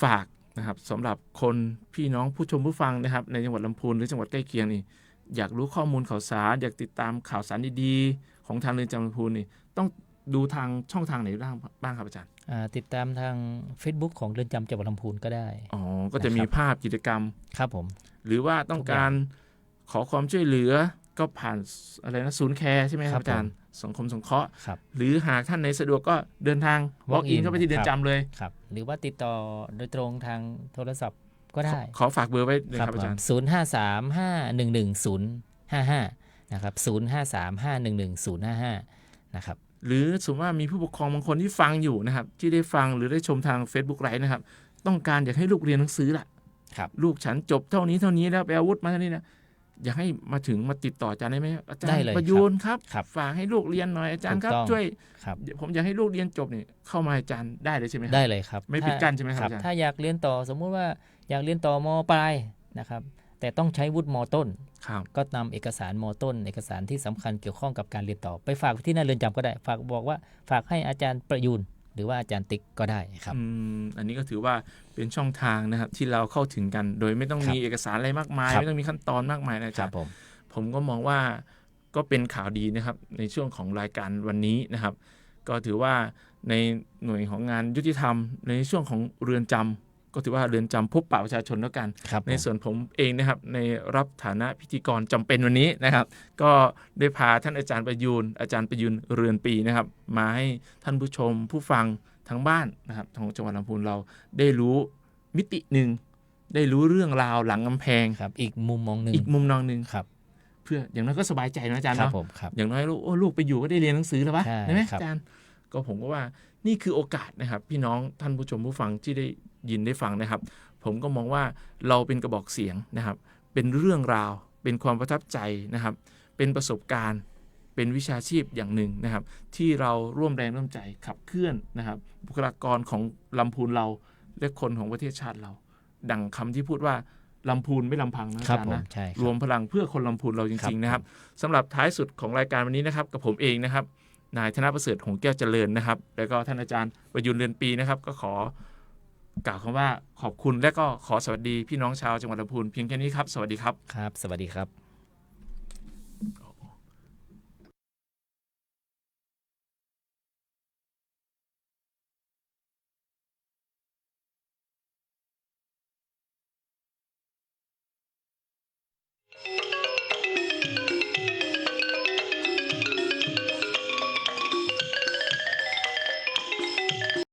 ฝากนะครับสำหรับคนพี่น้องผู้ชมผู้ฟังนะครับ ในจังหวัดลำพูนหรือจังหวัดใกล้เคียงนี่อยากรู้ข้อมูลข่าวสารอยากติดตามข่าวสารดีๆของทางเรือนจำลำพูนนี่ต้องดูทางช่องทางไหนบ้างครับอาจารย์ ติดตามทาง Facebook ของเรือนจำจังหวัดลำพูนก็ได้ อ๋อก็จะมีภาพกิจกรรม ครับผม หรือว่าต้องการขอความช่วยเหลือก็ผ่านอะไรนะศูนย์แคร์ใช่ไหมครับอาจารย์สังคมสงเคราะห์ ครับ หรือหากท่านไหนสะดวกก็เดินทาง walk in เข้าไปที่เรือนจำเลย ครับหรือว่าติดต่อโดยตรงทางโทรศัพท์ก็ได้ ขอฝากเบอร์ไว้เลยครับอาจารย์ 053511055นะครับ053511055นะครับ หรือสมมติว่ามีผู้ปกครองบางคนที่ฟังอยู่นะครับที่ได้ฟังหรือได้ชมทาง Facebook ไลฟ์นะครับต้องการอยากให้ลูกเรียนหนังสือล่ะ ครับ ลูกฉันจบเท่านี้แล้วไปอาวุธมาเท่านี้นะอยากให้มาถึงมาติดต่ออาจารย์ได้ไหมอาจาร ได้ ย์ เลย ประยูนครับ ครับ ฝากให้ลูกเรียนหน่อยอาจารย์ครับ ถูกต้อง ช่วย ครับ ผมอยากให้ลูกเรียนจบนี่เข้ามาอาจารย์ได้เลยใช่ไหมครับ ได้เลยครับ ไม่ปิดกั้นใช่ไหมครับอาจารย์ ถ้าอยากเรียนต่อสมมุติว่าอยากเรียนต่อมปลายนะครับแต่ต้องใช้วุฒิมต้น ครับ ก็นำเอกสารมต้น เอกสารที่สำคัญเกี่ยวข้องกับการเรียนต่อไปฝากที่หน้าเรือนจำก็ได้ฝากบอกว่าฝากให้อาจารย์ประยูนหรือว่าอาจารย์ติ๊กก็ได้ครับ อันนี้ก็ถือว่าเป็นช่องทางนะครับที่เราเข้าถึงกัน โดยไม่ต้อง ครับ มีเอกสารอะไรมากมาย ครับ ไม่ต้องมีขั้นตอนมากมายนะอา ค จา รั ร บ ย์ ผม ก็มองว่าก็เป็นข่าวดีนะครับในช่วงของรายการวันนี้นะครับ ก็ถือว่าในหน่วยของงานยุติธรรม ในช่วงของเรือนจำก็ถือว่าเรือนจำพบปะประชาชนแล้วกัน ครับ ในส่วนผมเองนะครับในรับฐานะพิธีกรจำเป็นวันนี้นะครับ ก็ได้พาท่านอาจารย์ประยูนเรือนปีนะครับ มาให้ท่านผู้ชมผู้ฟังทางบ้านนะครับของจังหวัดลำพูนเราได้รู้มิติหนึ่งได้รู้เรื่องราวหลังกำแพง ครับอีกมุมมองหนึ่ง อีกมุมมองหนึ่ง ครับ เพื่ออย่างน้อยก็สบายใจนะอาจารย์ ครับ เนาะ ผมครับ อย่างน้อยลูกไปอยู่ก็ได้เรียนหนังสือแล้ววะ ใช่ ใช่ไหม ครับ อาจารย์ก็ผมก็ว่านี่คือโอกาสนะครับ พี่น้องท่านผู้ชมผู้ฟังที่ได้ยินได้ฟังนะครับ ผมก็มองว่าเราเป็นกระบอกเสียงนะครับ เป็นเรื่องราวเป็นความประทับใจนะครับ เป็นประสบการณ์ เป็นวิชาชีพอย่างหนึ่งนะครับ ที่เราร่วมแรงร่วมใจขับเคลื่อนนะครับ บุคลากรของลำพูนเราและคนของประเทศชาติเรา ดังคำที่พูดว่าลำพูนไม่ลำพังนะอา ครับ จารย์ ผม นะ ใช่ค ร รั ว บ มพลังเพื่อคนลำพูนเราจ ครั ริ บ งๆนะครับสำหรับท้ายสุดของรายการวันนี้นะครับกับผมเองนะครับนายธนประเสริฐหงส์แก้วเจริญนะครับ แล้วก็ท่านอาจารย์ประยุนเรือนปีนะครับ ก็ขอกล่าวคำว่าขอบคุณและก็ขอสวัสดีพี่น้องชาวจังหวัดลำพูนเพียงแค่นี้ครับสวัสดีครับ ครับ สวัสดีครับ